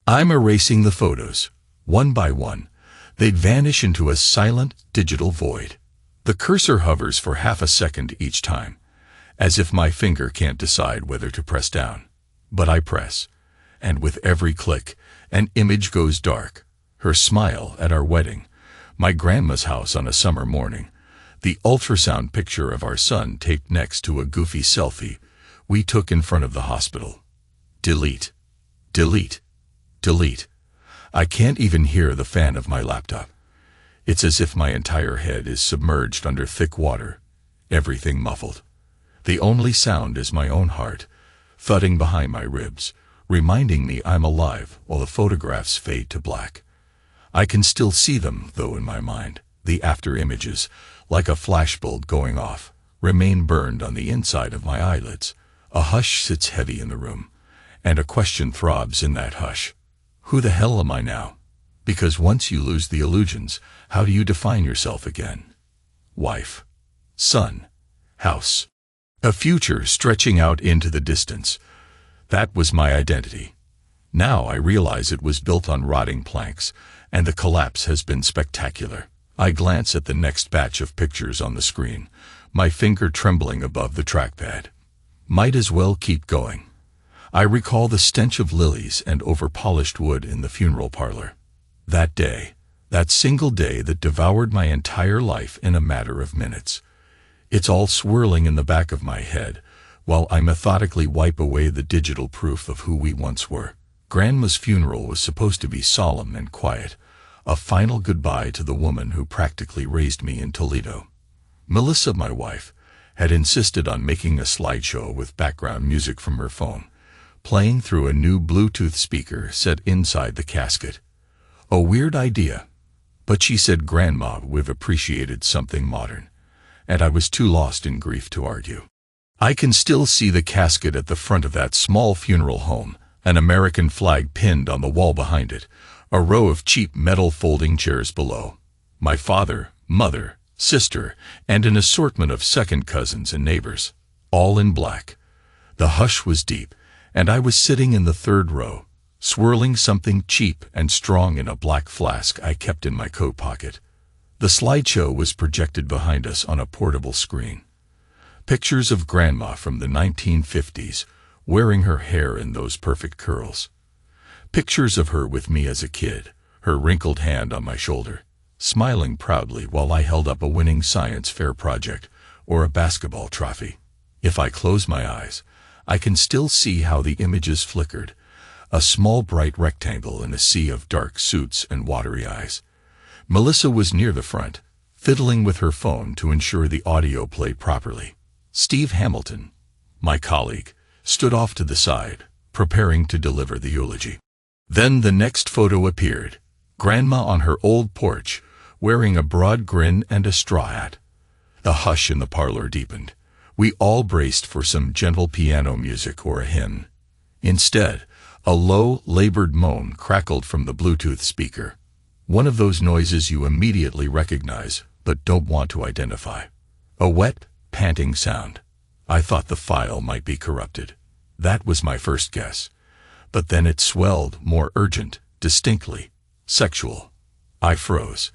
I'm erasing the photos. One by one, they'd vanish into a silent digital void. The cursor hovers for half a second each time, as if my finger can't decide whether to press down. But I press, and with every click, an image goes dark. Her smile at our wedding, my grandma's house on a summer morning, the ultrasound picture of our son taped next to a goofy selfie we took in front of the hospital. Delete. Delete. Delete. I can't even hear the fan of my laptop. It's as if my entire head is submerged under thick water, everything muffled. The only sound is my own heart, thudding behind my ribs, reminding me I'm alive while the photographs fade to black. I can still see them, though, in my mind. The after images, like a flashbulb going off, remain burned on the inside of my eyelids. A hush sits heavy in the room, and a question throbs in that hush. Who the hell am I now? Because once you lose the illusions, how do you define yourself again? Wife, son, house, a future stretching out into the distance. That was my identity. Now I realize it was built on rotting planks, and the collapse has been spectacular. I glance at the next batch of pictures on the screen, my finger trembling above the trackpad. Might as well keep going. I recall the stench of lilies and over-polished wood in the funeral parlor. That day, that single day that devoured my entire life in a matter of minutes. It's all swirling in the back of my head, while I methodically wipe away the digital proof of who we once were. Grandma's funeral was supposed to be solemn and quiet, a final goodbye to the woman who practically raised me in Toledo. Melissa, my wife, had insisted on making a slideshow with background music from her phone, playing through a new Bluetooth speaker set inside the casket. A weird idea, but she said Grandma would have appreciated something modern, and I was too lost in grief to argue. I can still see the casket at the front of that small funeral home, an American flag pinned on the wall behind it, a row of cheap metal folding chairs below. My father, mother, sister, and an assortment of second cousins and neighbors, all in black. The hush was deep, and I was sitting in the third row, swirling something cheap and strong in a black flask I kept in my coat pocket. The slideshow was projected behind us on a portable screen. Pictures of Grandma from the 1950s, wearing her hair in those perfect curls. Pictures of her with me as a kid, her wrinkled hand on my shoulder, smiling proudly while I held up a winning science fair project or a basketball trophy. If I close my eyes, I can still see how the images flickered, a small bright rectangle in a sea of dark suits and watery eyes. Melissa was near the front, fiddling with her phone to ensure the audio played properly. Steve Hamilton, my colleague, stood off to the side, preparing to deliver the eulogy. Then the next photo appeared, Grandma on her old porch, wearing a broad grin and a straw hat. The hush in the parlor deepened. We all braced for some gentle piano music or a hymn. Instead, a low, labored moan crackled from the Bluetooth speaker. One of those noises you immediately recognize but don't want to identify. A wet, panting sound. I thought the file might be corrupted. That was my first guess. But then it swelled, more urgent, distinctly sexual. I froze.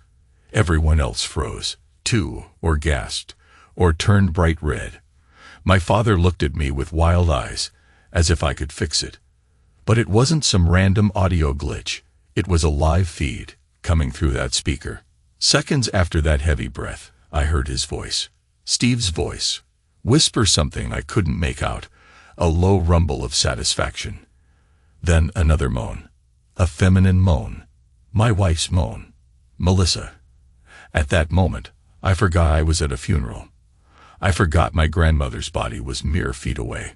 Everyone else froze, too, or gasped, or turned bright red. My father looked at me with wild eyes, as if I could fix it. But it wasn't some random audio glitch. It was a live feed, coming through that speaker. Seconds after that heavy breath, I heard his voice. Steve's voice. Whisper something I couldn't make out, a low rumble of satisfaction. Then another moan. A feminine moan. My wife's moan. Melissa. At that moment, I forgot I was at a funeral. I forgot my grandmother's body was mere feet away.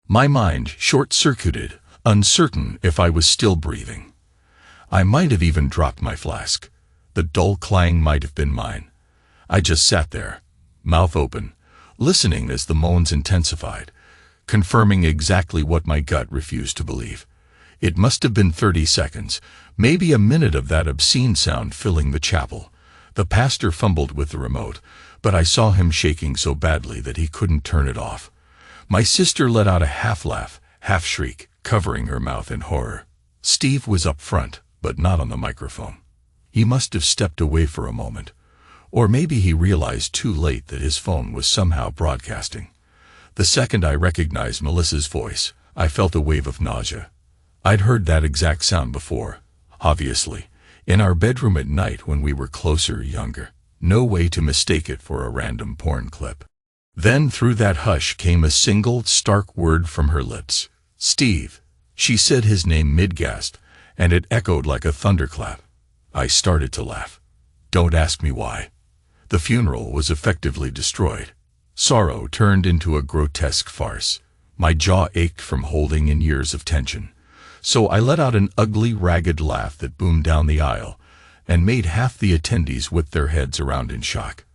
My mind short-circuited, uncertain if I was still breathing. I might have even dropped my flask. The dull clang might have been mine. I just sat there, mouth open, listening as the moans intensified, confirming exactly what my gut refused to believe. It must have been 30 seconds, maybe a minute of that obscene sound filling the chapel. The pastor fumbled with the remote, but I saw him shaking so badly that he couldn't turn it off. My sister let out a half-laugh, half-shriek, covering her mouth in horror. Steve was up front, but not on the microphone. He must have stepped away for a moment, or maybe he realized too late that his phone was somehow broadcasting. The second I recognized Melissa's voice, I felt a wave of nausea. I'd heard that exact sound before, obviously, in our bedroom at night when we were closer, younger. No way to mistake it for a random porn clip. Then through that hush came a single, stark word from her lips. Steve. She said his name mid-gasp, and it echoed like a thunderclap. I started to laugh. Don't ask me why. The funeral was effectively destroyed. Sorrow turned into a grotesque farce. My jaw ached from holding in years of tension. So I let out an ugly, ragged laugh that boomed down the aisle, and made half the attendees whip their heads around in shock.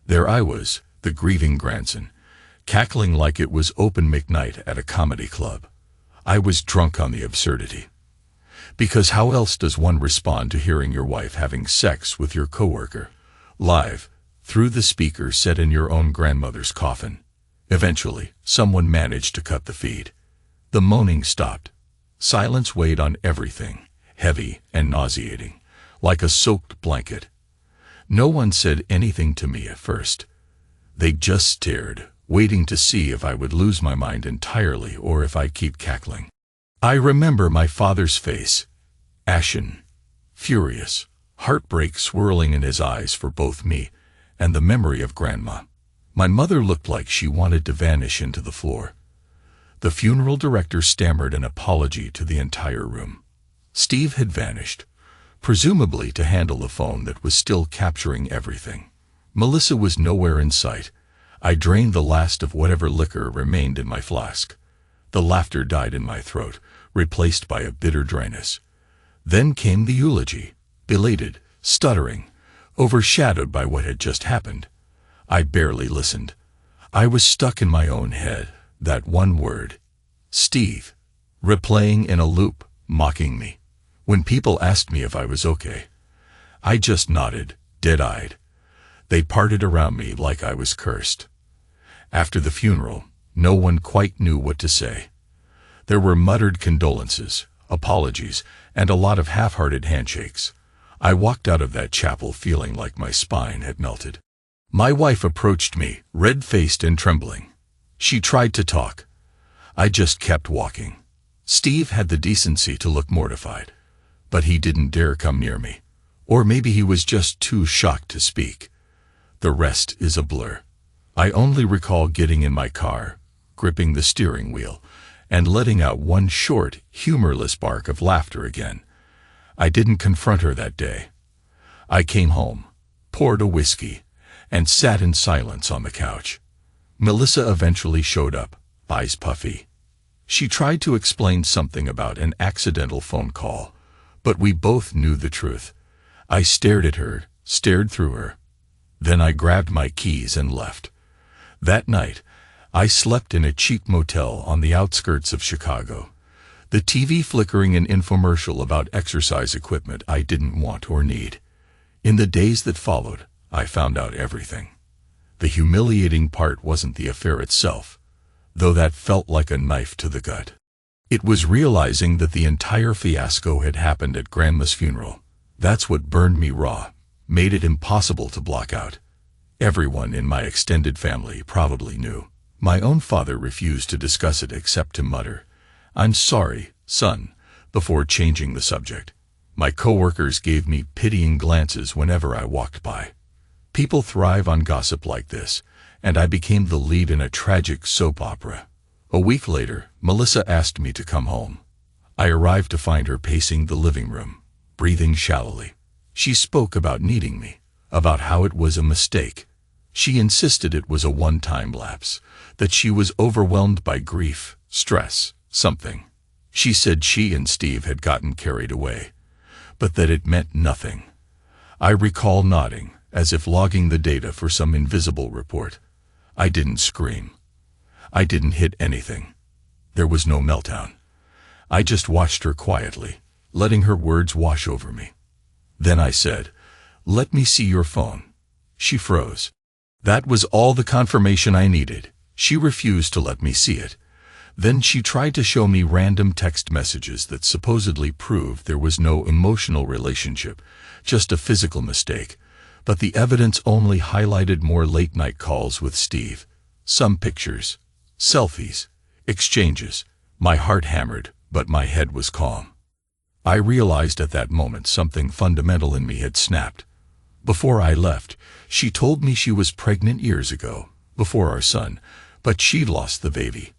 There I was, the grieving grandson, cackling like it was open mic night at a comedy club. I was drunk on the absurdity. Because how else does one respond to hearing your wife having sex with your coworker, live, through the speaker set in your own grandmother's coffin? Eventually, someone managed to cut the feed. The moaning stopped. Silence weighed on everything, heavy and nauseating, like a soaked blanket. No one said anything to me at first. They just stared, waiting to see if I would lose my mind entirely or if I'd keep cackling. I remember my father's face, ashen, furious, heartbreak swirling in his eyes for both me and the memory of Grandma. My mother looked like she wanted to vanish into the floor. The funeral director stammered an apology to the entire room. Steve had vanished, presumably to handle the phone that was still capturing everything. Melissa was nowhere in sight. I drained the last of whatever liquor remained in my flask. The laughter died in my throat, replaced by a bitter dryness. Then came the eulogy, belated, stuttering, overshadowed by what had just happened. I barely listened. I was stuck in my own head, that one word, Steve, replaying in a loop, mocking me. When people asked me if I was okay, I just nodded, dead-eyed. They parted around me like I was cursed. After the funeral, no one quite knew what to say. There were muttered condolences, apologies, and a lot of half-hearted handshakes. I walked out of that chapel feeling like my spine had melted. My wife approached me, red-faced and trembling. She tried to talk. I just kept walking. Steve had the decency to look mortified, but he didn't dare come near me. Or maybe he was just too shocked to speak. The rest is a blur. I only recall getting in my car, gripping the steering wheel, and letting out one short, humorless bark of laughter again. I didn't confront her that day. I came home, poured a whiskey, and sat in silence on the couch. Melissa eventually showed up, eyes puffy. She tried to explain something about an accidental phone call, but we both knew the truth. I stared at her, stared through her. Then I grabbed my keys and left. That night, I slept in a cheap motel on the outskirts of Chicago, the TV flickering an infomercial about exercise equipment I didn't want or need. In the days that followed, I found out everything. The humiliating part wasn't the affair itself, though that felt like a knife to the gut. It was realizing that the entire fiasco had happened at Grandma's funeral. That's what burned me raw, made it impossible to block out. Everyone in my extended family probably knew. My own father refused to discuss it except to mutter, "I'm sorry, son," before changing the subject. My coworkers gave me pitying glances whenever I walked by. People thrive on gossip like this, and I became the lead in a tragic soap opera. A week later, Melissa asked me to come home. I arrived to find her pacing the living room, breathing shallowly. She spoke about needing me, about how it was a mistake. She insisted it was a one-time lapse, that she was overwhelmed by grief, stress, something. She said she and Steve had gotten carried away, but that it meant nothing. I recall nodding, as if logging the data for some invisible report. I didn't scream. I didn't hit anything. There was no meltdown. I just watched her quietly, letting her words wash over me. Then I said, "Let me see your phone." She froze. That was all the confirmation I needed. She refused to let me see it. Then she tried to show me random text messages that supposedly proved there was no emotional relationship, just a physical mistake. But the evidence only highlighted more late-night calls with Steve. Some pictures, selfies, exchanges. My heart hammered, but my head was calm. I realized at that moment something fundamental in me had snapped. Before I left, she told me she was pregnant years ago, before our son, but she'd lost the baby.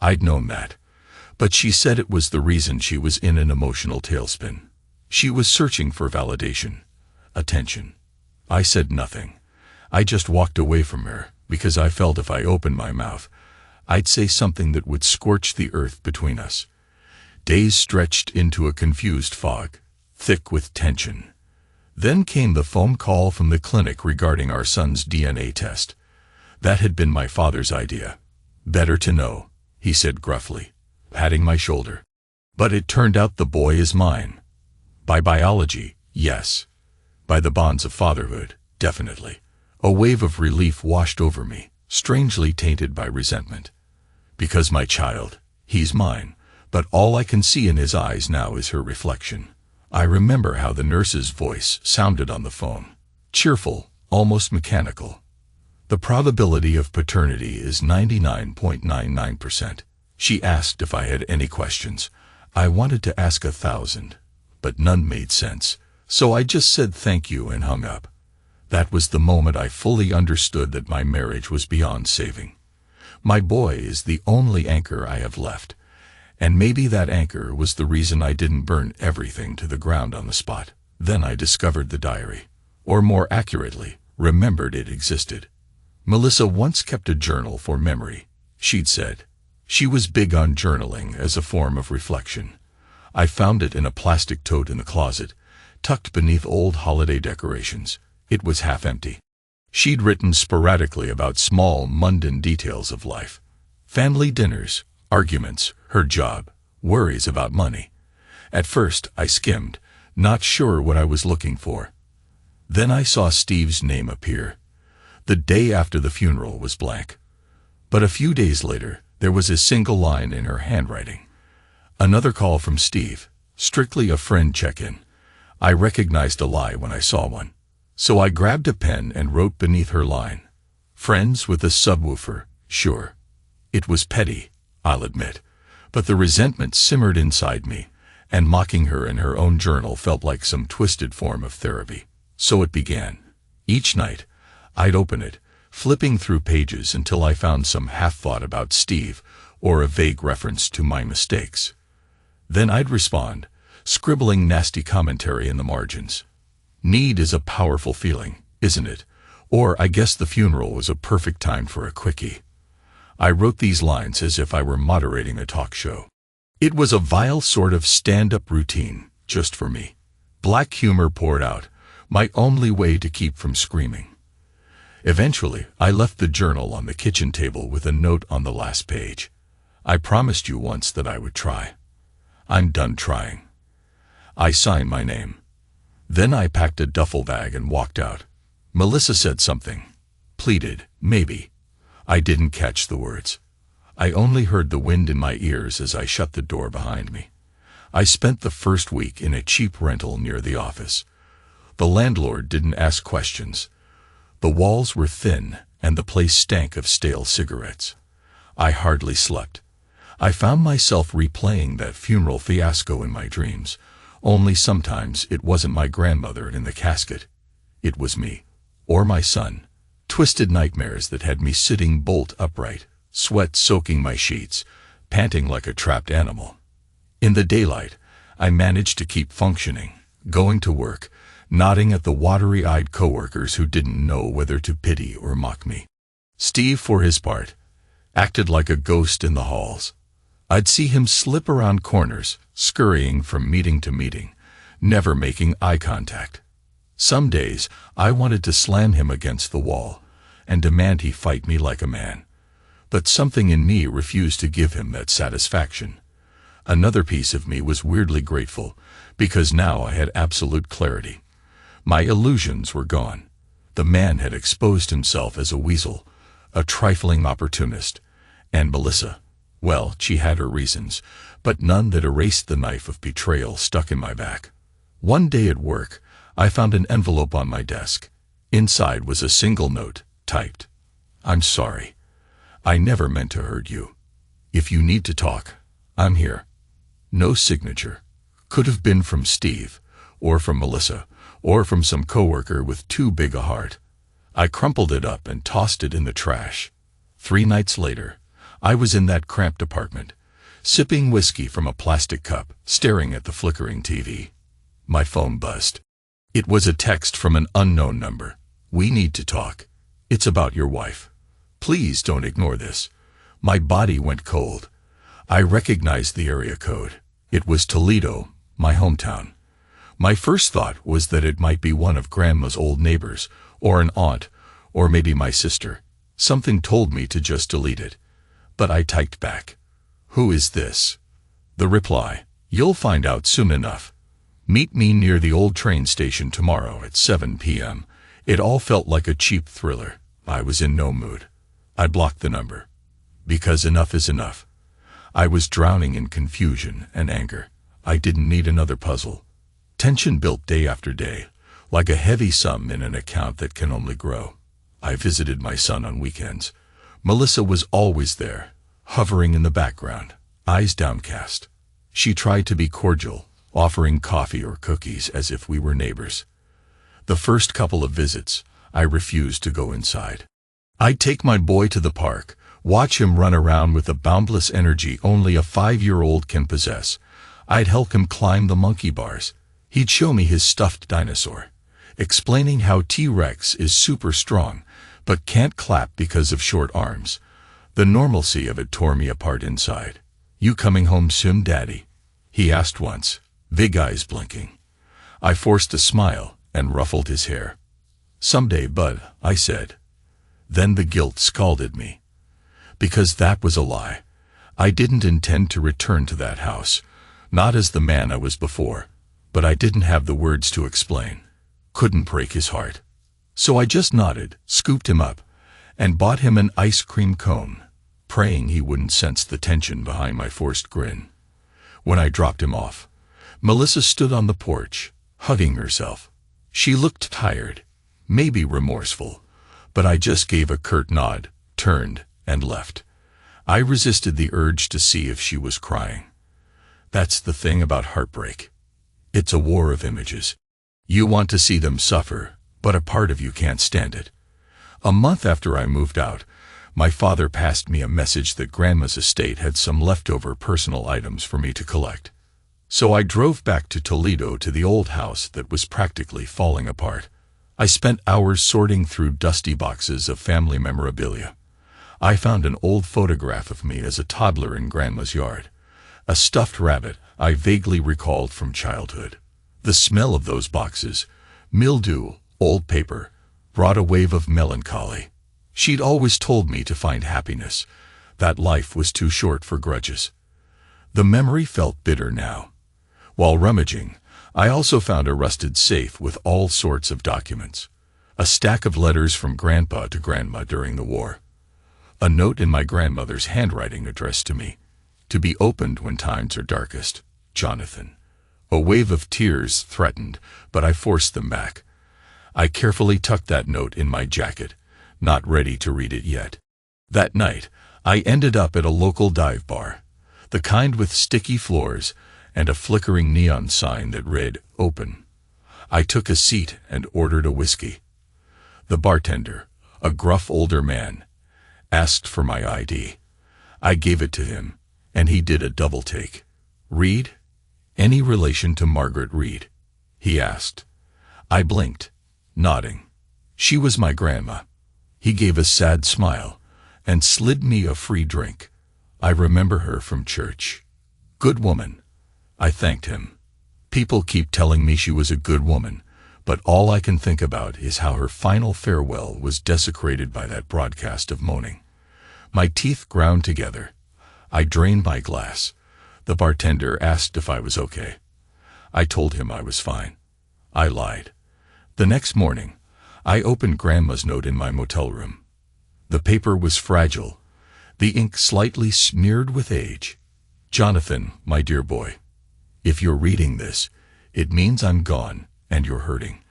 I'd known that, but she said it was the reason she was in an emotional tailspin. She was searching for validation, attention. I said nothing. I just walked away from her, because I felt if I opened my mouth, I'd say something that would scorch the earth between us. Days stretched into a confused fog, thick with tension. Then came the phone call from the clinic regarding our son's DNA test. That had been my father's idea. Better to know, he said gruffly, patting my shoulder. But it turned out the boy is mine. By biology, yes. By the bonds of fatherhood, definitely. A wave of relief washed over me, strangely tainted by resentment. Because my child, he's mine, but all I can see in his eyes now is her reflection. I remember how the nurse's voice sounded on the phone. Cheerful, almost mechanical. The probability of paternity is 99.99%. She asked if I had any questions. I wanted to ask 1,000, but none made sense, so I just said thank you and hung up. That was the moment I fully understood that my marriage was beyond saving. My boy is the only anchor I have left, and maybe that anchor was the reason I didn't burn everything to the ground on the spot. Then I discovered the diary, or more accurately, remembered it existed. Melissa once kept a journal for memory, she'd said. She was big on journaling as a form of reflection. I found it in a plastic tote in the closet, tucked beneath old holiday decorations. It was half empty. She'd written sporadically about small, mundane details of life. Family dinners, arguments, her job, worries about money. At first, I skimmed, not sure what I was looking for. Then I saw Steve's name appear. The day after the funeral was blank. But a few days later, there was a single line in her handwriting. Another call from Steve, strictly a friend check-in. I recognized a lie when I saw one. So I grabbed a pen and wrote beneath her line, "Friends with a subwoofer, sure." It was petty, I'll admit, but the resentment simmered inside me, and mocking her in her own journal felt like some twisted form of therapy. So it began. Each night, I'd open it, flipping through pages until I found some half-thought about Steve or a vague reference to my mistakes. Then I'd respond, scribbling nasty commentary in the margins. Need is a powerful feeling, isn't it? Or I guess the funeral was a perfect time for a quickie. I wrote these lines as if I were moderating a talk show. It was a vile sort of stand-up routine, just for me. Black humor poured out, my only way to keep from screaming. Eventually, I left the journal on the kitchen table with a note on the last page. I promised you once that I would try. I'm done trying. I signed my name. Then I packed a duffel bag and walked out. Melissa said something. Pleaded, maybe. I didn't catch the words. I only heard the wind in my ears as I shut the door behind me. I spent the first week in a cheap rental near the office. The landlord didn't ask questions. The walls were thin, and the place stank of stale cigarettes. I hardly slept. I found myself replaying that funeral fiasco in my dreams, only sometimes it wasn't my grandmother in the casket. It was me, or my son. Twisted nightmares that had me sitting bolt upright, sweat soaking my sheets, panting like a trapped animal. In the daylight, I managed to keep functioning, going to work, nodding at the watery-eyed coworkers who didn't know whether to pity or mock me. Steve, for his part, acted like a ghost in the halls. I'd see him slip around corners, scurrying from meeting to meeting, never making eye contact. Some days, I wanted to slam him against the wall and demand he fight me like a man. But something in me refused to give him that satisfaction. Another piece of me was weirdly grateful, because now I had absolute clarity. My illusions were gone. The man had exposed himself as a weasel, a trifling opportunist, and Melissa, Well, she had her reasons, but none that erased the knife of betrayal stuck in my back. One day at work, I found an envelope on my desk. Inside was a single note, typed, "I'm sorry. I never meant to hurt you. If you need to talk, I'm here." No signature. Could have been from Steve, or from Melissa, or from some coworker with too big a heart. I crumpled it up and tossed it in the trash. 3 nights later, I was in that cramped apartment, sipping whiskey from a plastic cup, staring at the flickering TV. My phone buzzed. It was a text from an unknown number. "We need to talk. It's about your wife. Please don't ignore this." My body went cold. I recognized the area code. It was Toledo, my hometown. My first thought was that it might be one of Grandma's old neighbors, or an aunt, or maybe my sister. Something told me to just delete it. But I typed back, "Who is this?" The reply, "You'll find out soon enough. Meet me near the old train station tomorrow at 7 p.m. It all felt like a cheap thriller. I was in no mood. I blocked the number. Because enough is enough. I was drowning in confusion and anger. I didn't need another puzzle. Tension built day after day, like a heavy sum in an account that can only grow. I visited my son on weekends. Melissa was always there, hovering in the background, eyes downcast. She tried to be cordial, offering coffee or cookies as if we were neighbors. The first couple of visits, I refused to go inside. I'd take my boy to the park, watch him run around with the boundless energy only a 5-year-old can possess. I'd help him climb the monkey bars. He'd show me his stuffed dinosaur, explaining how T-Rex is super strong, but can't clap because of short arms. The normalcy of it tore me apart inside. "You coming home soon, Daddy?" he asked once, big eyes blinking. I forced a smile and ruffled his hair. "Someday, bud," I said. Then the guilt scalded me. Because that was a lie. I didn't intend to return to that house, not as the man I was before, but I didn't have the words to explain. Couldn't break his heart. So I just nodded, scooped him up, and bought him an ice cream cone, praying he wouldn't sense the tension behind my forced grin. When I dropped him off, Melissa stood on the porch, hugging herself. She looked tired, maybe remorseful, but I just gave a curt nod, turned, and left. I resisted the urge to see if she was crying. That's the thing about heartbreak. It's a war of images. You want to see them suffer, but a part of you can't stand it. A month after I moved out, my father passed me a message that Grandma's estate had some leftover personal items for me to collect. So I drove back to Toledo to the old house that was practically falling apart. I spent hours sorting through dusty boxes of family memorabilia. I found an old photograph of me as a toddler in Grandma's yard, a stuffed rabbit I vaguely recalled from childhood. The smell of those boxes, mildew, old paper, brought a wave of melancholy. She'd always told me to find happiness, that life was too short for grudges. The memory felt bitter now. While rummaging, I also found a rusted safe with all sorts of documents. A stack of letters from Grandpa to Grandma during the war. A note in my grandmother's handwriting addressed to me, to be opened when times are darkest, Jonathan. A wave of tears threatened, but I forced them back. I carefully tucked that note in my jacket, not ready to read it yet. That night, I ended up at a local dive bar, the kind with sticky floors and a flickering neon sign that read, "Open." I took a seat and ordered a whiskey. The bartender, a gruff older man, asked for my ID. I gave it to him, and he did a double take. "Reed? Any relation to Margaret Reed?" he asked. I blinked, nodding. She was my grandma. He gave a sad smile and slid me a free drink. I remember her from church. "Good woman." I thanked him. People keep telling me she was a good woman, but all I can think about is how her final farewell was desecrated by that broadcast of moaning. My teeth ground together. I drained my glass. The bartender asked if I was okay. I told him I was fine. I lied. The next morning, I opened Grandma's note in my motel room. The paper was fragile. the ink slightly smeared with age. Jonathan, my dear boy, if you're reading this, it means I'm gone and you're hurting.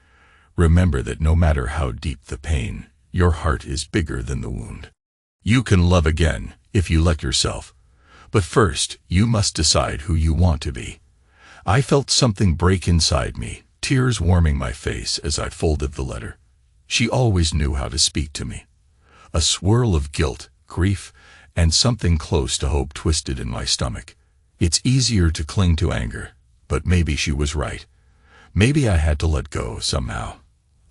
Remember that no matter how deep the pain, your heart is bigger than the wound. You can love again if you let yourself. But first, you must decide who you want to be. I felt something break inside me, tears warming my face as I folded the letter. She always knew how to speak to me. A swirl of guilt, grief, and something close to hope twisted in my stomach. It's easier to cling to anger, but maybe she was right. Maybe I had to let go somehow.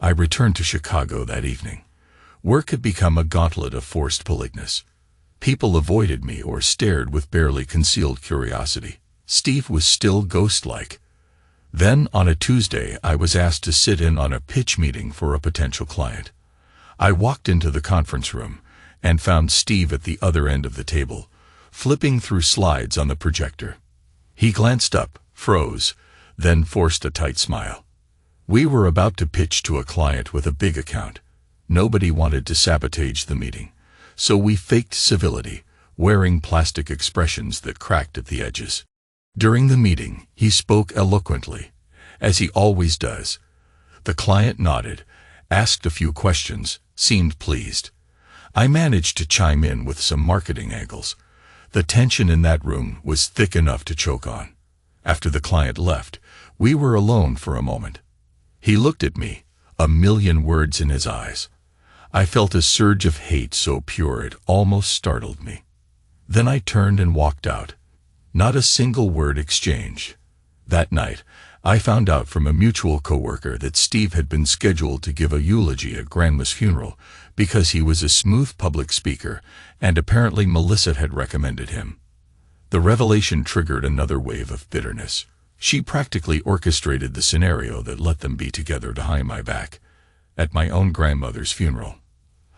I returned to Chicago that evening. Work had become a gauntlet of forced politeness. People avoided me or stared with barely concealed curiosity. Steve was still ghost-like. Then, on a Tuesday, I was asked to sit in on a pitch meeting for a potential client. I walked into the conference room and found Steve at the other end of the table, flipping through slides on the projector. He glanced up, froze, then forced a tight smile. We were about to pitch to a client with a big account. Nobody wanted to sabotage the meeting, so we faked civility, wearing plastic expressions that cracked at the edges. During the meeting, he spoke eloquently, as he always does. The client nodded, asked a few questions, seemed pleased. I managed to chime in with some marketing angles. The tension in that room was thick enough to choke on. After the client left, we were alone for a moment. He looked at me, a million words in his eyes. I felt a surge of hate so pure it almost startled me. Then I turned and walked out. Not a single word exchanged. That night, I found out from a mutual coworker that Steve had been scheduled to give a eulogy at Grandma's funeral because he was a smooth public speaker, and apparently Melissa had recommended him. The revelation triggered another wave of bitterness. She practically orchestrated the scenario that let them be together behind my back. At my own grandmother's funeral.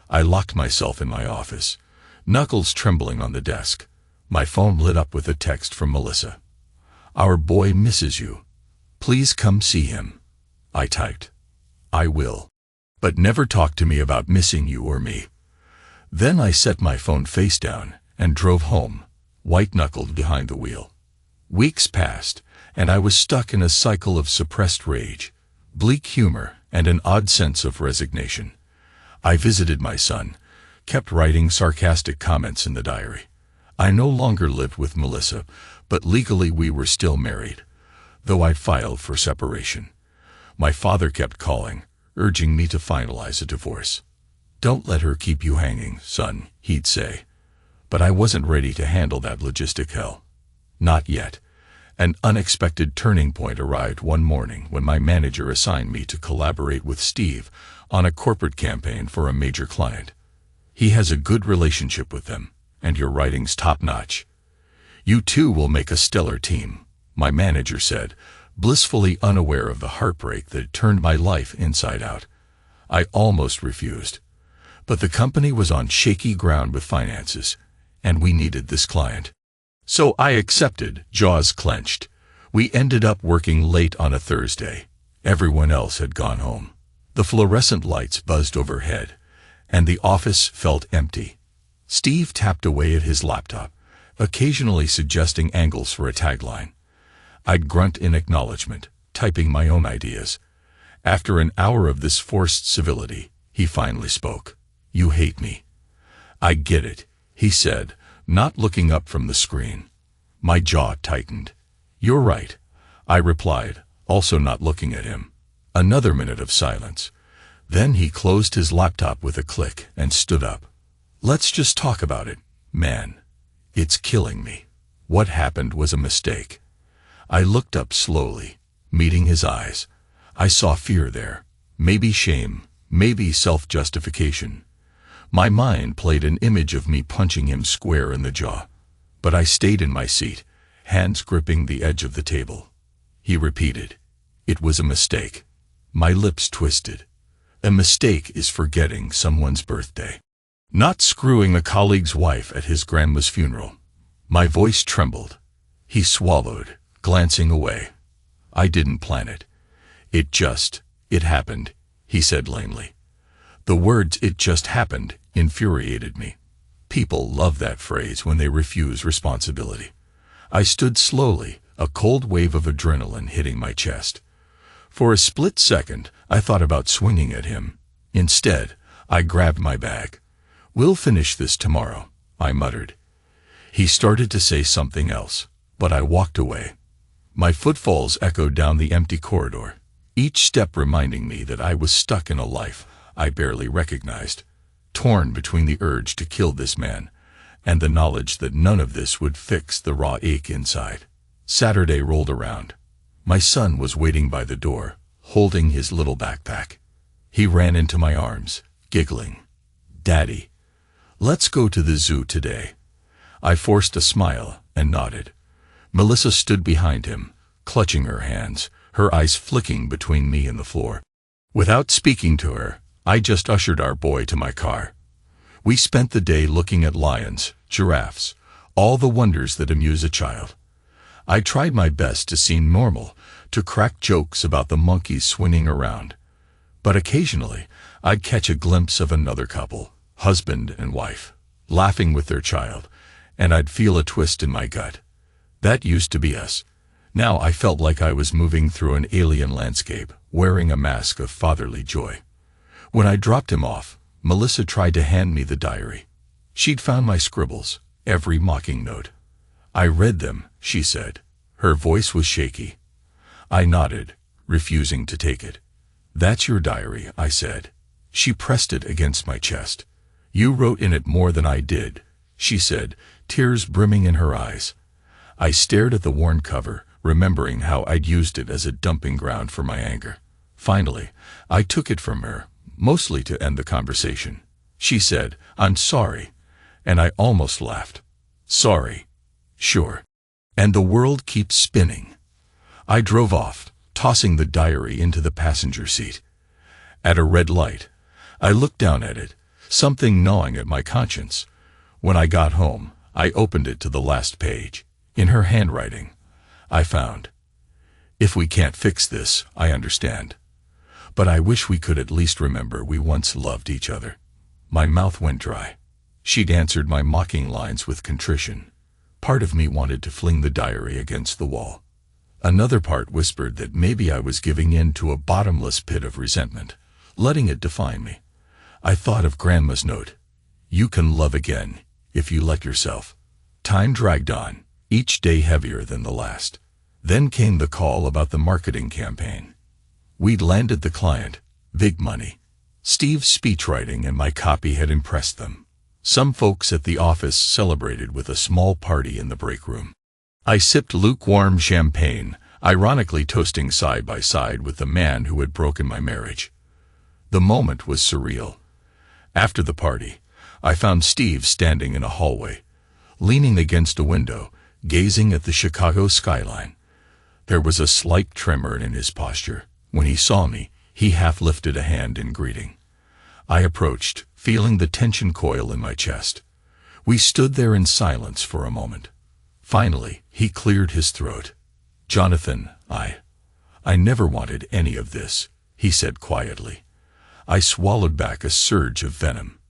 I locked myself in my office, knuckles trembling on the desk. My phone lit up with a text from Melissa. "Our boy misses you. Please come see him." I typed, "I will. But never talk to me about missing you or me." Then I set my phone face down and drove home, white-knuckled behind the wheel. Weeks passed, and I was stuck in a cycle of suppressed rage, bleak humor, and an odd sense of resignation. I visited my son, kept writing sarcastic comments in the diary. I no longer lived with Melissa, but legally we were still married, though I filed for separation. My father kept calling, urging me to finalize a divorce. "Don't let her keep you hanging, son," he'd say. But I wasn't ready to handle that logistic hell. Not yet. An unexpected turning point arrived one morning when my manager assigned me to collaborate with Steve on a corporate campaign for a major client. He has a good relationship with them, and your writing's top-notch. "You two will make a stellar team," my manager said, blissfully unaware of the heartbreak that turned my life inside out. I almost refused. But the company was on shaky ground with finances, and we needed this client. So I accepted, jaws clenched. We ended up working late on a Thursday. Everyone else had gone home. The fluorescent lights buzzed overhead, and the office felt empty. Steve tapped away at his laptop, occasionally suggesting angles for a tagline. I'd grunt in acknowledgement, typing my own ideas. After an hour of this forced civility, he finally spoke. "You hate me." "I get it," he said, not looking up from the screen. My jaw tightened. "You're right," I replied, also not looking at him. Another minute of silence. Then he closed his laptop with a click and stood up. "Let's just talk about it, man. It's killing me. What happened was a mistake." I looked up slowly, meeting his eyes. I saw fear there, maybe shame, maybe self-justification. My mind played an image of me punching him square in the jaw. But I stayed in my seat, hands gripping the edge of the table. He repeated, "It was a mistake." My lips twisted. A mistake is forgetting someone's birthday. Not screwing a colleague's wife at his grandma's funeral. My voice trembled. He swallowed, glancing away. "I didn't plan it. It happened," he said lamely. The words "it just happened" infuriated me. People love that phrase when they refuse responsibility. I stood slowly, a cold wave of adrenaline hitting my chest. For a split second, I thought about swinging at him. Instead, I grabbed my bag. "We'll finish this tomorrow," I muttered. He started to say something else, but I walked away. My footfalls echoed down the empty corridor, each step reminding me that I was stuck in a life I barely recognized, torn between the urge to kill this man and the knowledge that none of this would fix the raw ache inside. Saturday rolled around. My son was waiting by the door, holding his little backpack. He ran into my arms, giggling. "Daddy, let's go to the zoo today." I forced a smile and nodded. Melissa stood behind him, clutching her hands, her eyes flicking between me and the floor. Without speaking to her, I just ushered our boy to my car. We spent the day looking at lions, giraffes, all the wonders that amuse a child. I tried my best to seem normal, to crack jokes about the monkeys swinging around. But occasionally, I'd catch a glimpse of another couple, husband and wife, laughing with their child, and I'd feel a twist in my gut. That used to be us. Now I felt like I was moving through an alien landscape, wearing a mask of fatherly joy. When I dropped him off, Melissa tried to hand me the diary. She'd found my scribbles, every mocking note. "I read them," she said. Her voice was shaky. I nodded, refusing to take it. "That's your diary," I said. She pressed it against my chest. "You wrote in it more than I did," she said, tears brimming in her eyes. I stared at the worn cover, remembering how I'd used it as a dumping ground for my anger. Finally, I took it from her, mostly to end the conversation. She said, "I'm sorry," and I almost laughed. "Sorry? Sure." And the world keeps spinning. I drove off, tossing the diary into the passenger seat. At a red light, I looked down at it, something gnawing at my conscience. When I got home, I opened it to the last page. In her handwriting, I found, "If we can't fix this, I understand. But I wish we could at least remember we once loved each other." My mouth went dry. She'd answered my mocking lines with contrition. Part of me wanted to fling the diary against the wall. Another part whispered that maybe I was giving in to a bottomless pit of resentment, letting it define me. I thought of Grandma's note, "You can love again, if you let yourself." Time dragged on, each day heavier than the last. Then came the call about the marketing campaign. We'd landed the client, big money. Steve's speechwriting and my copy had impressed them. Some folks at the office celebrated with a small party in the break room. I sipped lukewarm champagne, ironically toasting side by side with the man who had broken my marriage. The moment was surreal. After the party, I found Steve standing in a hallway, leaning against a window, gazing at the Chicago skyline. There was a slight tremor in his posture. When he saw me, he half lifted a hand in greeting. I approached, feeling the tension coil in my chest. We stood there in silence for a moment. Finally, he cleared his throat. "Jonathan, I never wanted any of this," he said quietly. I swallowed back a surge of venom.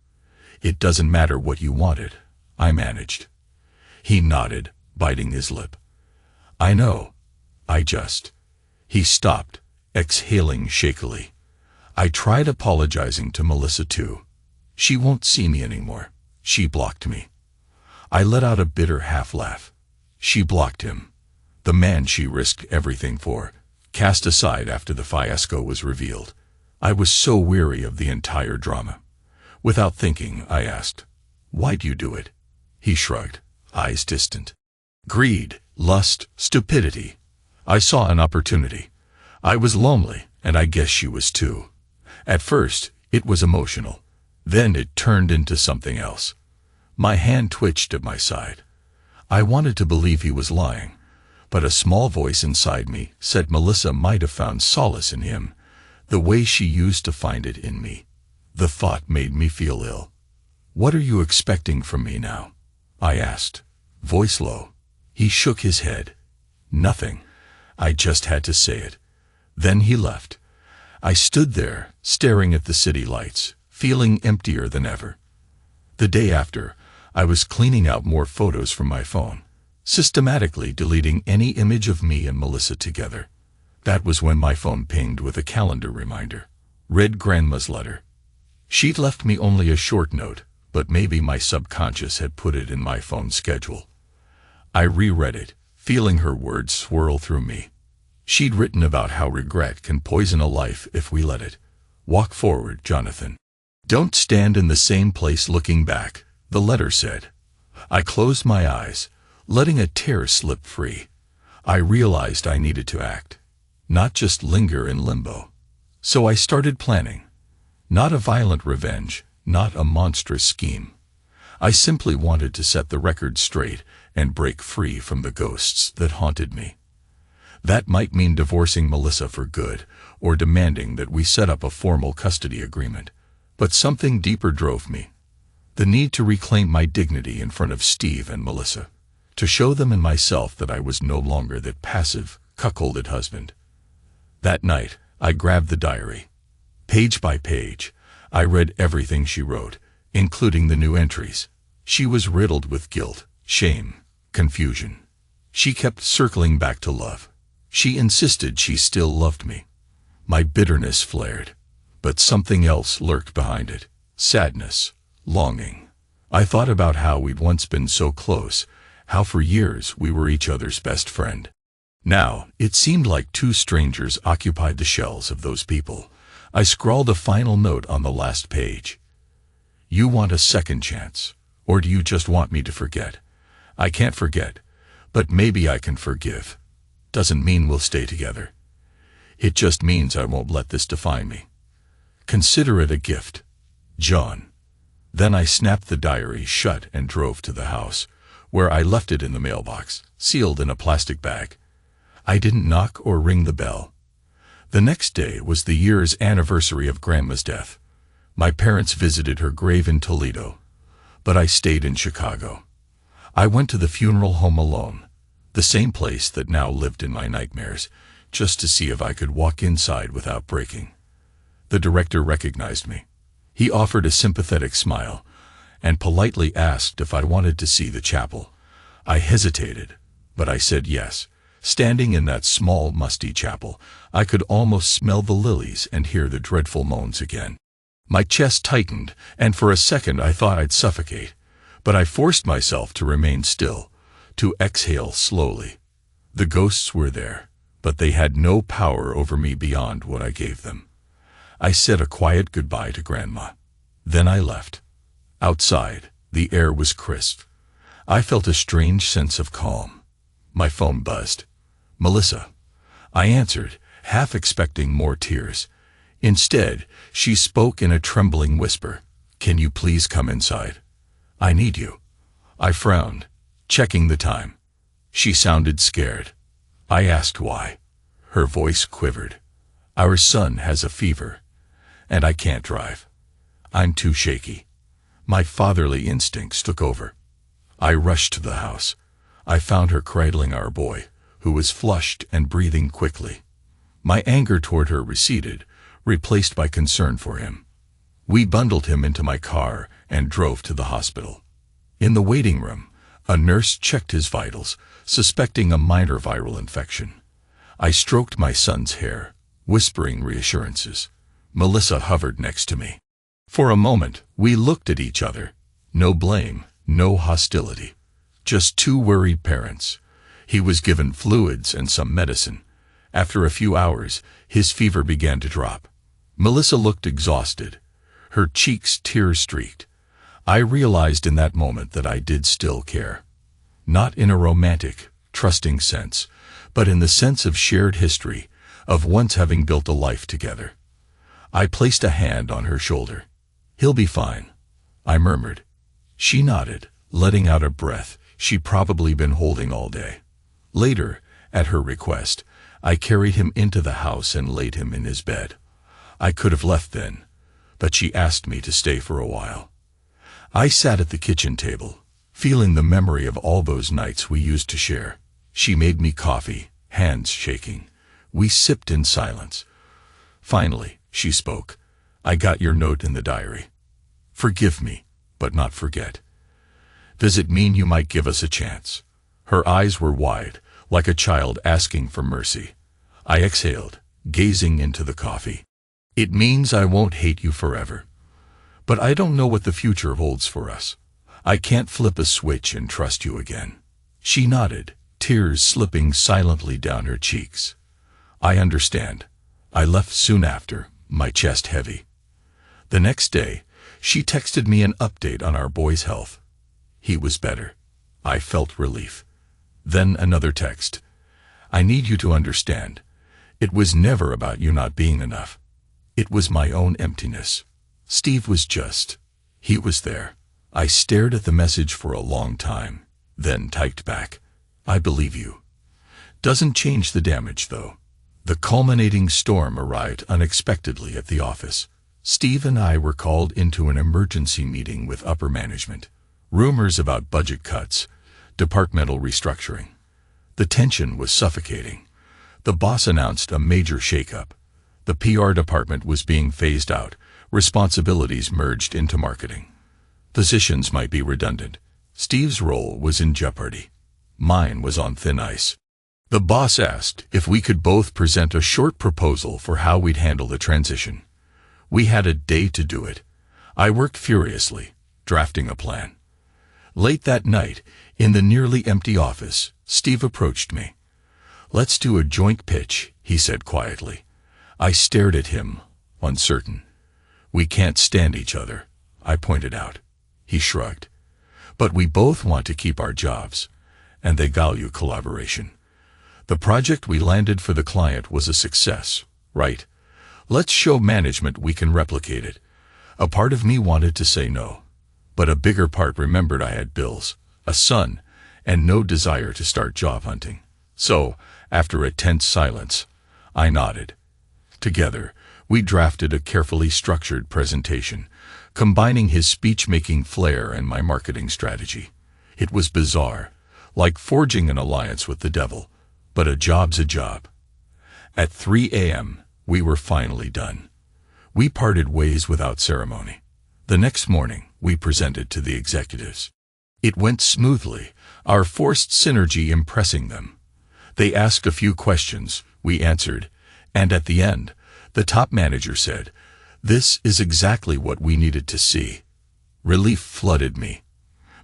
"It doesn't matter what you wanted," I managed. He nodded, biting his lip. "I know. He stopped, exhaling shakily. I tried apologizing to Melissa too. "She won't see me anymore. She blocked me." I let out a bitter half-laugh. She blocked him. The man she risked everything for, cast aside after the fiasco was revealed. I was so weary of the entire drama. Without thinking, I asked, "Why'd you do it?" He shrugged, eyes distant. "Greed, lust, stupidity." I saw an opportunity. I was lonely, and I guess she was too. At first, it was emotional. Then it turned into something else. My hand twitched at my side. I wanted to believe he was lying, but a small voice inside me said Melissa might have found solace in him, the way she used to find it in me. The thought made me feel ill. "What are you expecting from me now?" I asked, voice low. He shook his head. "Nothing. I just had to say it." Then he left. I stood there, staring at the city lights, feeling emptier than ever. The day after, I was cleaning out more photos from my phone, systematically deleting any image of me and Melissa together. That was when my phone pinged with a calendar reminder. Read Grandma's letter. She'd left me only a short note, but maybe my subconscious had put it in my phone schedule. I reread it, feeling her words swirl through me. She'd written about how regret can poison a life if we let it. Walk forward, Jonathan. Don't stand in the same place looking back, the letter said. I closed my eyes, letting a tear slip free. I realized I needed to act, not just linger in limbo. So I started planning. Not a violent revenge, not a monstrous scheme. I simply wanted to set the record straight and break free from the ghosts that haunted me. That might mean divorcing Melissa for good, or demanding that we set up a formal custody agreement. But something deeper drove me. The need to reclaim my dignity in front of Steve and Melissa. To show them and myself that I was no longer that passive, cuckolded husband. That night, I grabbed the diary. Page by page, I read everything she wrote, including the new entries. She was riddled with guilt, shame, confusion. She kept circling back to love. She insisted she still loved me. My bitterness flared, but something else lurked behind it. Sadness, longing. I thought about how we'd once been so close, how for years we were each other's best friend. Now, it seemed like two strangers occupied the shells of those people. I scrawled a final note on the last page. You want a second chance, or do you just want me to forget? I can't forget, but maybe I can forgive. Doesn't mean we'll stay together. It just means I won't let this define me. Consider it a gift, John. Then I snapped the diary shut and drove to the house, where I left it in the mailbox, sealed in a plastic bag. I didn't knock or ring the bell. The next day was the year's anniversary of Grandma's death. My parents visited her grave in Toledo, but I stayed in Chicago. I went to the funeral home alone, the same place that now lived in my nightmares, just to see if I could walk inside without breaking. The director recognized me. He offered a sympathetic smile and politely asked if I wanted to see the chapel. I hesitated, but I said yes. Standing in that small, musty chapel, I could almost smell the lilies and hear the dreadful moans again. My chest tightened, and for a second I thought I'd suffocate, but I forced myself to remain still, to exhale slowly. The ghosts were there, but they had no power over me beyond what I gave them. I said a quiet goodbye to Grandma. Then I left. Outside, the air was crisp. I felt a strange sense of calm. My phone buzzed. Melissa. I answered, half expecting more tears. Instead, she spoke in a trembling whisper. Can you please come inside? I need you. I frowned, checking the time. She sounded scared. I asked why. Her voice quivered. Our son has a fever, and I can't drive. I'm too shaky. My fatherly instincts took over. I rushed to the house. I found her cradling our boy, who was flushed and breathing quickly. My anger toward her receded, replaced by concern for him. We bundled him into my car and drove to the hospital. In the waiting room, a nurse checked his vitals, suspecting a minor viral infection. I stroked my son's hair, whispering reassurances. Melissa hovered next to me. For a moment, we looked at each other. No blame, no hostility. Just two worried parents. He was given fluids and some medicine. After a few hours, his fever began to drop. Melissa looked exhausted, her cheeks tear-streaked. I realized in that moment that I did still care. Not in a romantic, trusting sense, but in the sense of shared history, of once having built a life together. I placed a hand on her shoulder. He'll be fine, I murmured. She nodded, letting out a breath she'd probably been holding all day. Later, at her request, I carried him into the house and laid him in his bed. I could have left then, but she asked me to stay for a while. I sat at the kitchen table, feeling the memory of all those nights we used to share. She made me coffee, hands shaking. We sipped in silence. Finally, she spoke. I got your note in the diary. Forgive me, but not forget. Does it mean you might give us a chance? Her eyes were wide, like a child asking for mercy. I exhaled, gazing into the coffee. It means I won't hate you forever. But I don't know what the future holds for us. I can't flip a switch and trust you again. She nodded, tears slipping silently down her cheeks. I understand. I left soon after, my chest heavy. The next day, she texted me an update on our boy's health. He was better. I felt relief. Then another text. I need you to understand. It was never about you not being enough. It was my own emptiness. Steve was just. He was there. I stared at the message for a long time, then typed back. I believe you. Doesn't change the damage, though. The culminating storm arrived unexpectedly at the office. Steve and I were called into an emergency meeting with upper management. Rumors about budget cuts, departmental restructuring. The tension was suffocating. The boss announced a major shakeup. The PR department was being phased out, responsibilities merged into marketing. Positions might be redundant. Steve's role was in jeopardy. Mine was on thin ice. The boss asked if we could both present a short proposal for how we'd handle the transition. We had a day to do it. I worked furiously, drafting a plan. Late that night, in the nearly empty office, Steve approached me. Let's do a joint pitch, he said quietly. I stared at him, uncertain. We can't stand each other, I pointed out. He shrugged. But we both want to keep our jobs, and they value collaboration. The project we landed for the client was a success, right? Let's show management we can replicate it. A part of me wanted to say no, but a bigger part remembered I had bills, a son, and no desire to start job hunting. So, after a tense silence, I nodded. Together, we drafted a carefully structured presentation, combining his speech-making flair and my marketing strategy. It was bizarre, like forging an alliance with the devil, but a job's a job. At 3 a.m., we were finally done. We parted ways without ceremony. The next morning, we presented to the executives. It went smoothly, our forced synergy impressing them. They asked a few questions, we answered, and at the end, the top manager said, "This is exactly what we needed to see." Relief flooded me.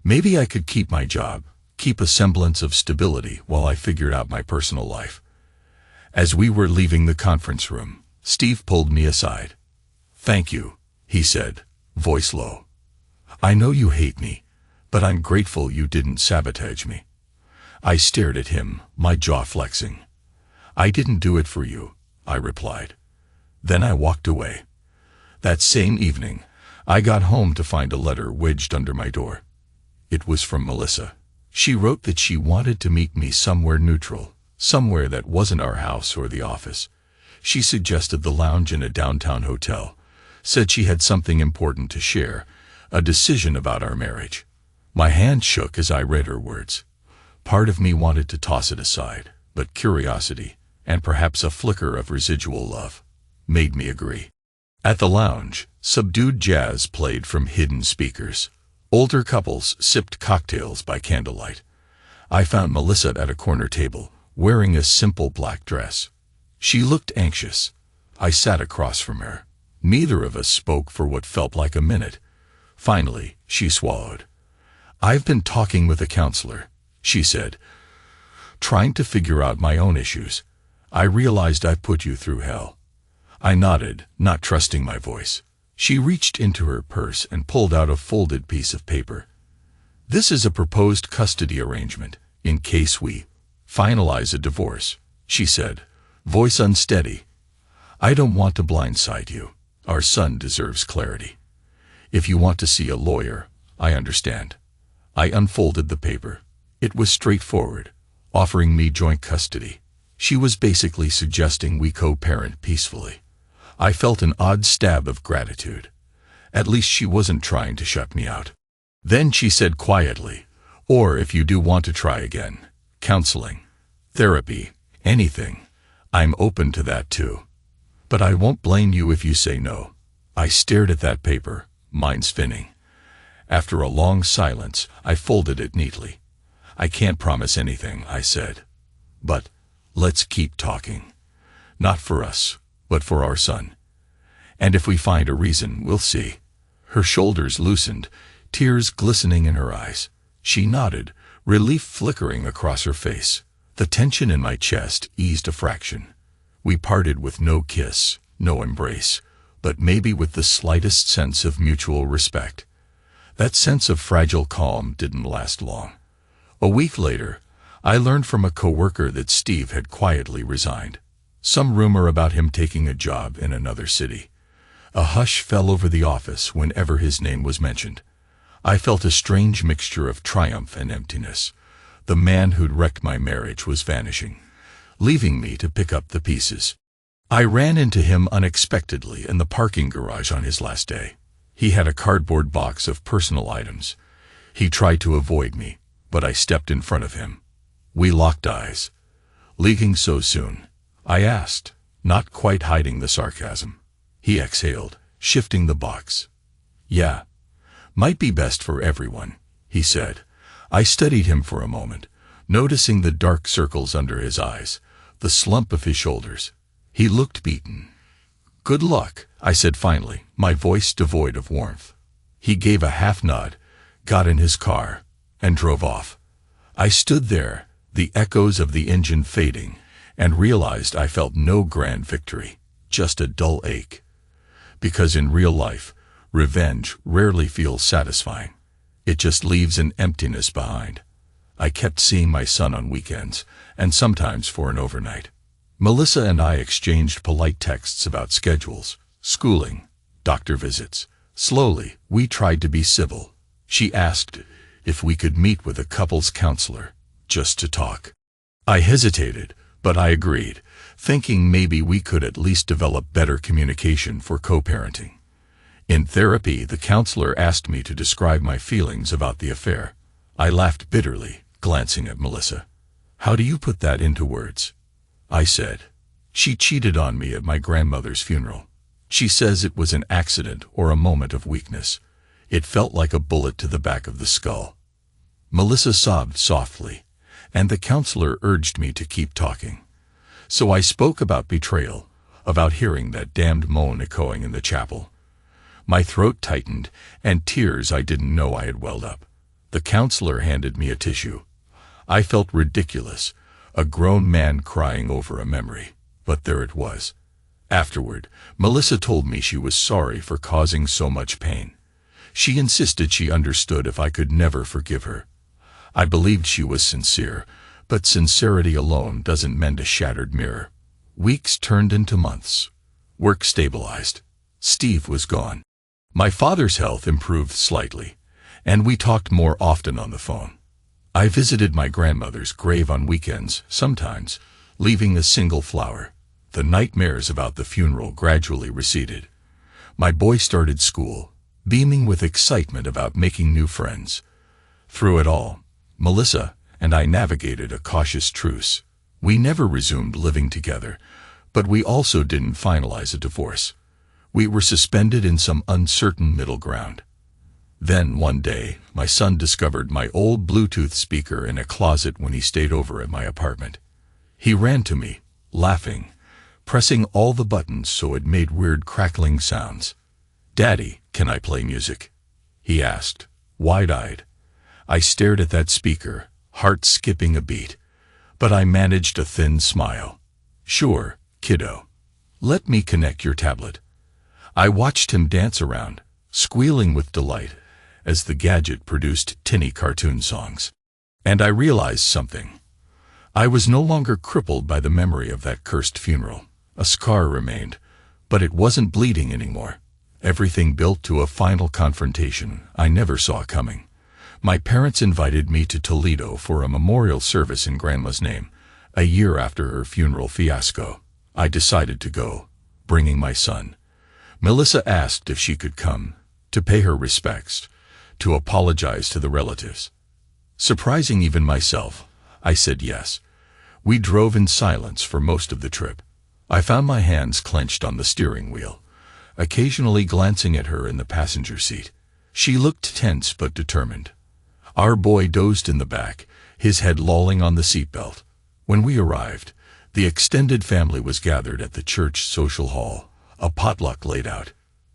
Maybe I could keep my job, keep a semblance of stability while I figured out my personal life. As we were leaving the conference room, Steve pulled me aside. "Thank you," he said, voice low. "I know you hate me, but I'm grateful you didn't sabotage me." I stared at him, my jaw flexing. "I didn't do it for you," I replied. Then I walked away. That same evening, I got home to find a letter wedged under my door. It was from Melissa. She wrote that she wanted to meet me somewhere neutral, somewhere that wasn't our house or the office. She suggested the lounge in a downtown hotel, said she had something important to share, a decision about our marriage. My hand shook as I read her words. Part of me wanted to toss it aside, but curiosity, and perhaps a flicker of residual love, made me agree. At the lounge, subdued jazz played from hidden speakers. Older couples sipped cocktails by candlelight. I found Melissa at a corner table, wearing a simple black dress. She looked anxious. I sat across from her. Neither of us spoke for what felt like a minute. Finally, she swallowed. "I've been talking with a counselor," she said, "trying to figure out my own issues. I realized I put you through hell." I nodded, not trusting my voice. She reached into her purse and pulled out a folded piece of paper. "This is a proposed custody arrangement, in case we finalize a divorce," she said, voice unsteady. "I don't want to blindside you. Our son deserves clarity. If you want to see a lawyer, I understand." I unfolded the paper. It was straightforward, offering me joint custody. She was basically suggesting we co-parent peacefully. I felt an odd stab of gratitude. At least she wasn't trying to shut me out. Then she said quietly, "Or if you do want to try again, counseling, therapy, anything, I'm open to that too. But I won't blame you if you say no." I stared at that paper, mind spinning. After a long silence, I folded it neatly. "I can't promise anything," I said. "But let's keep talking. Not for us, but for our son. And if we find a reason, we'll see." Her shoulders loosened, tears glistening in her eyes. She nodded, relief flickering across her face. The tension in my chest eased a fraction. We parted with no kiss, no embrace, but maybe with the slightest sense of mutual respect. That sense of fragile calm didn't last long. A week later, I learned from a coworker that Steve had quietly resigned. Some rumor about him taking a job in another city. A hush fell over the office whenever his name was mentioned. I felt a strange mixture of triumph and emptiness. The man who'd wrecked my marriage was vanishing, leaving me to pick up the pieces. I ran into him unexpectedly in the parking garage on his last day. He had a cardboard box of personal items. He tried to avoid me, but I stepped in front of him. We locked eyes. "Leaving so soon?" I asked, not quite hiding the sarcasm. He exhaled, shifting the box. "Yeah, might be best for everyone," he said. I studied him for a moment, noticing the dark circles under his eyes, the slump of his shoulders. He looked beaten. "Good luck," I said finally, my voice devoid of warmth. He gave a half nod, got in his car, and drove off. I stood there, the echoes of the engine fading, and realized I felt no grand victory, just a dull ache. Because in real life, revenge rarely feels satisfying. It just leaves an emptiness behind. I kept seeing my son on weekends, and sometimes for an overnight. Melissa and I exchanged polite texts about schedules, schooling, doctor visits. Slowly, we tried to be civil. She asked if we could meet with a couples counselor, just to talk. I hesitated, but I agreed, thinking maybe we could at least develop better communication for co-parenting. In therapy, the counselor asked me to describe my feelings about the affair. I laughed bitterly, glancing at Melissa. "How do you put that into words?" I said. "She cheated on me at my grandmother's funeral. She says it was an accident or a moment of weakness. It felt like a bullet to the back of the skull." Melissa sobbed softly, and the counselor urged me to keep talking. So I spoke about betrayal, about hearing that damned moan echoing in the chapel. My throat tightened, and tears I didn't know I had welled up. The counselor handed me a tissue. I felt ridiculous, a grown man crying over a memory, but there it was. Afterward, Melissa told me she was sorry for causing so much pain. She insisted she understood if I could never forgive her. I believed she was sincere, but sincerity alone doesn't mend a shattered mirror. Weeks turned into months. Work stabilized. Steve was gone. My father's health improved slightly, and we talked more often on the phone. I visited my grandmother's grave on weekends, sometimes, leaving a single flower. The nightmares about the funeral gradually receded. My boy started school, beaming with excitement about making new friends. Through it all, Melissa and I navigated a cautious truce. We never resumed living together, but we also didn't finalize a divorce. We were suspended in some uncertain middle ground. Then, one day, my son discovered my old Bluetooth speaker in a closet when he stayed over at my apartment. He ran to me, laughing, pressing all the buttons so it made weird crackling sounds. "Daddy, can I play music?" he asked, wide-eyed. I stared at that speaker, heart skipping a beat, but I managed a thin smile. "Sure, kiddo. Let me connect your tablet." I watched him dance around, squealing with delight, as the gadget produced tinny cartoon songs. And I realized something. I was no longer crippled by the memory of that cursed funeral. A scar remained, but it wasn't bleeding anymore. Everything built to a final confrontation I never saw coming. My parents invited me to Toledo for a memorial service in Grandma's name, a year after her funeral fiasco. I decided to go, bringing my son. Melissa asked if she could come, to pay her respects, to apologize to the relatives. Surprising even myself, I said yes. We drove in silence for most of the trip. I found my hands clenched on the steering wheel, occasionally glancing at her in the passenger seat. She looked tense but determined. Our boy dozed in the back, his head lolling on the seatbelt. When we arrived, the extended family was gathered at the church social hall, a potluck laid out.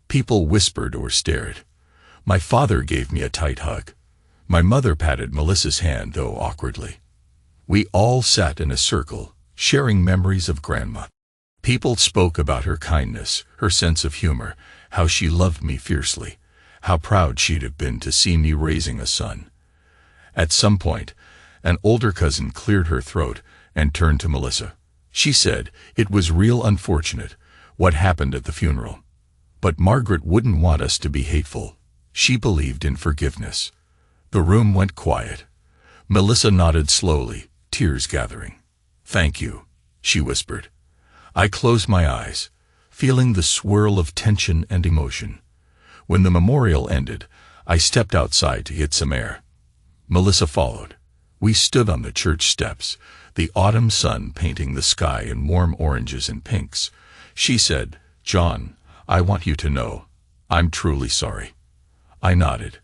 People whispered or stared. My father gave me a tight hug. My mother patted Melissa's hand, though awkwardly. We all sat in a circle, sharing memories of Grandma. People spoke about her kindness, her sense of humor, how she loved me fiercely, how proud she'd have been to see me raising a son. At some point, an older cousin cleared her throat and turned to Melissa. She said it was real unfortunate what happened at the funeral. But Margaret wouldn't want us to be hateful. She believed in forgiveness. The room went quiet. Melissa nodded slowly, tears gathering. "Thank you," she whispered. I closed my eyes, feeling the swirl of tension and emotion. When the memorial ended, I stepped outside to get some air. Melissa followed. We stood on the church steps, the autumn sun painting the sky in warm oranges and pinks. She said, "John, I want you to know, I'm truly sorry." I nodded.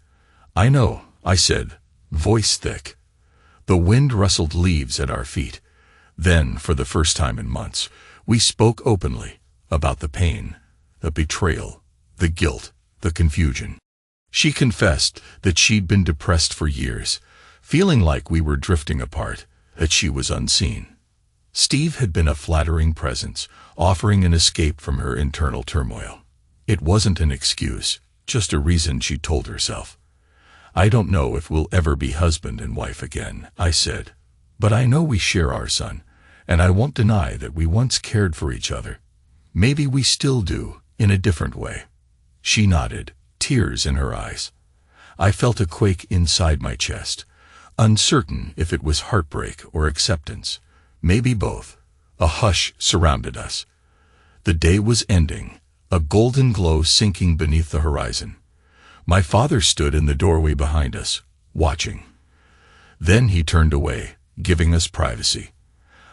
"I know," I said, voice thick. The wind rustled leaves at our feet. Then, for the first time in months, we spoke openly about the pain, the betrayal, the guilt, the confusion. She confessed that she'd been depressed for years, feeling like we were drifting apart, that she was unseen. Steve had been a flattering presence, offering an escape from her internal turmoil. It wasn't an excuse, just a reason she told herself. "I don't know if we'll ever be husband and wife again," I said. "But I know we share our son, and I won't deny that we once cared for each other. Maybe we still do, in a different way." She nodded, tears in her eyes. I felt a quake inside my chest, uncertain if it was heartbreak or acceptance. Maybe both. A hush surrounded us. The day was ending, a golden glow sinking beneath the horizon. My father stood in the doorway behind us, watching. Then he turned away, giving us privacy.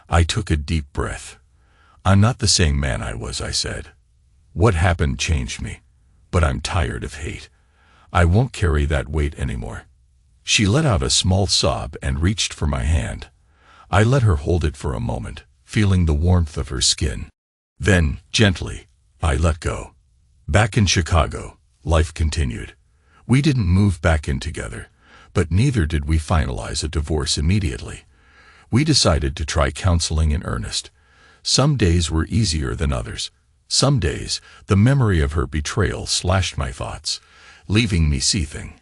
I took a deep breath. "I'm not the same man I was," I said. "What happened changed me, but I'm tired of hate. I won't carry that weight anymore." She let out a small sob and reached for my hand. I let her hold it for a moment, feeling the warmth of her skin. Then, gently, I let go. Back in Chicago, life continued. We didn't move back in together, but neither did we finalize a divorce immediately. We decided to try counseling in earnest. Some days were easier than others. Some days, the memory of her betrayal slashed my thoughts, leaving me seething.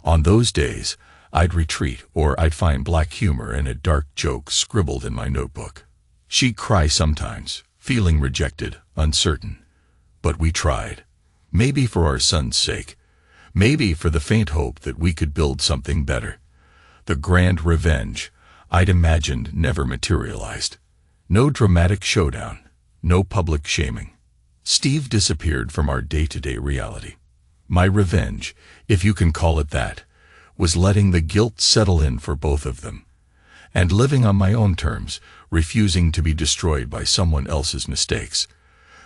On those days, I'd retreat, or I'd find black humor in a dark joke scribbled in my notebook. She'd cry sometimes, feeling rejected, uncertain. But we tried. Maybe for our son's sake. Maybe for the faint hope that we could build something better. The grand revenge I'd imagined never materialized. No dramatic showdown, no public shaming. Steve disappeared from our day-to-day reality. My revenge, if you can call it that, was letting the guilt settle in for both of them, and living on my own terms, refusing to be destroyed by someone else's mistakes.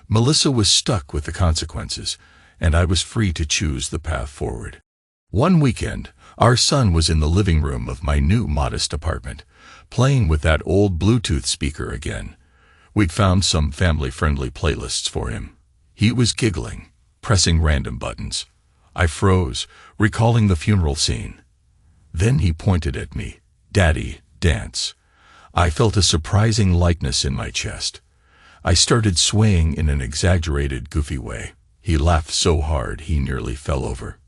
Melissa was stuck with the consequences, and I was free to choose the path forward. One weekend, our son was in the living room of my new modest apartment, playing with that old Bluetooth speaker again. We'd found some family-friendly playlists for him. He was giggling, pressing random buttons. I froze, recalling the funeral scene. Then he pointed at me. "Daddy, dance." I felt a surprising lightness in my chest. I started swaying in an exaggerated, goofy way. He laughed so hard he nearly fell over.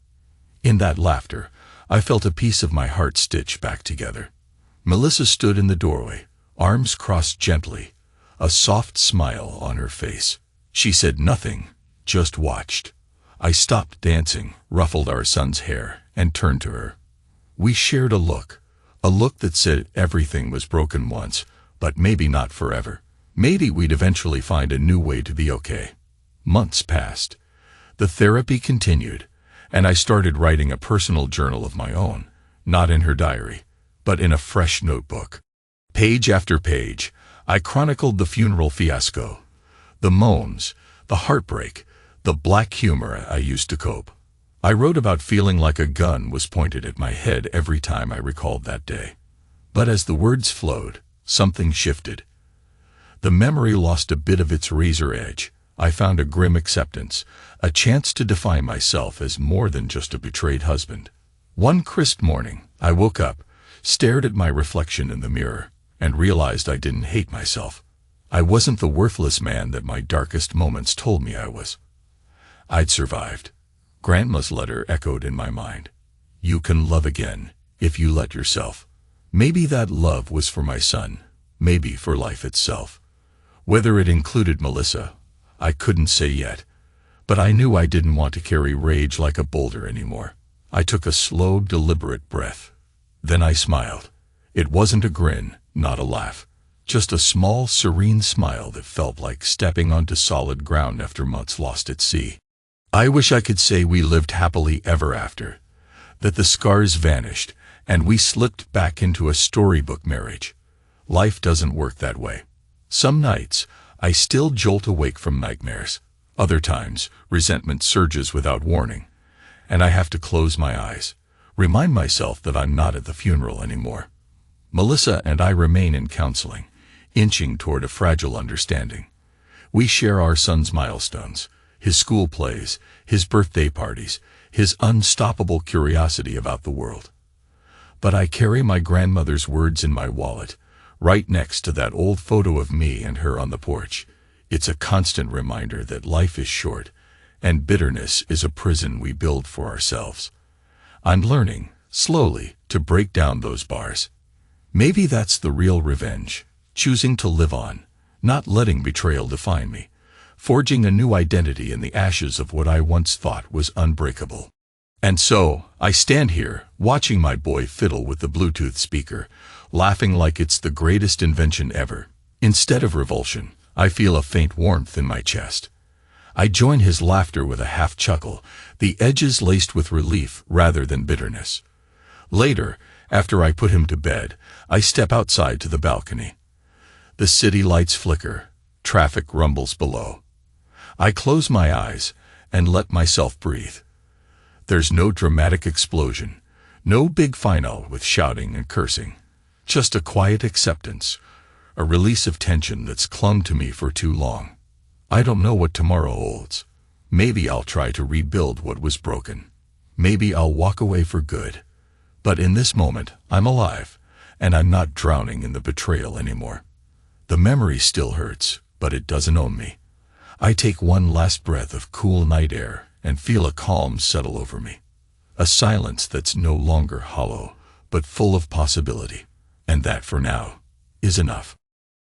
In that laughter, I felt a piece of my heart stitch back together. Melissa stood in the doorway, arms crossed gently, a soft smile on her face. She said nothing, just watched. I stopped dancing, ruffled our son's hair, and turned to her. We shared a look that said everything was broken once, but maybe not forever. Maybe we'd eventually find a new way to be okay. Months passed. The therapy continued, and I started writing a personal journal of my own, not in her diary, but in a fresh notebook. Page after page, I chronicled the funeral fiasco, the moans, the heartbreak, the black humor I used to cope. I wrote about feeling like a gun was pointed at my head every time I recalled that day. But as the words flowed, something shifted. The memory lost a bit of its razor edge. I found a grim acceptance, a chance to define myself as more than just a betrayed husband. One crisp morning, I woke up, stared at my reflection in the mirror, and realized I didn't hate myself. I wasn't the worthless man that my darkest moments told me I was. I'd survived. Grandma's letter echoed in my mind. You can love again, if you let yourself. Maybe that love was for my son, maybe for life itself. Whether it included Melissa, I couldn't say yet, but I knew I didn't want to carry rage like a boulder anymore. I took a slow, deliberate breath. Then I smiled. It wasn't a grin, not a laugh, just a small, serene smile that felt like stepping onto solid ground after months lost at sea. I wish I could say we lived happily ever after, that the scars vanished, and we slipped back into a storybook marriage. Life doesn't work that way. Some nights, I still jolt awake from nightmares. Other times, resentment surges without warning, and I have to close my eyes, remind myself that I'm not at the funeral anymore. Melissa and I remain in counseling, inching toward a fragile understanding. We share our son's milestones, his school plays, his birthday parties, his unstoppable curiosity about the world. But I carry my grandmother's words in my wallet, right next to that old photo of me and her on the porch. It's a constant reminder that life is short, and bitterness is a prison we build for ourselves. I'm learning, slowly, to break down those bars. Maybe that's the real revenge, choosing to live on, not letting betrayal define me, forging a new identity in the ashes of what I once thought was unbreakable. And so, I stand here, watching my boy fiddle with the Bluetooth speaker, laughing like it's the greatest invention ever. Instead of revulsion, I feel a faint warmth in my chest. I join his laughter with a half chuckle, the edges laced with relief rather than bitterness. Later, after I put him to bed, I step outside to the balcony. The city lights flicker, traffic rumbles below. I close my eyes and let myself breathe. There's no dramatic explosion, no big final with shouting and cursing. Just a quiet acceptance, a release of tension that's clung to me for too long. I don't know what tomorrow holds. Maybe I'll try to rebuild what was broken. Maybe I'll walk away for good. But in this moment, I'm alive, and I'm not drowning in the betrayal anymore. The memory still hurts, but it doesn't own me. I take one last breath of cool night air and feel a calm settle over me. A silence that's no longer hollow, but full of possibility. And that, for now, is enough.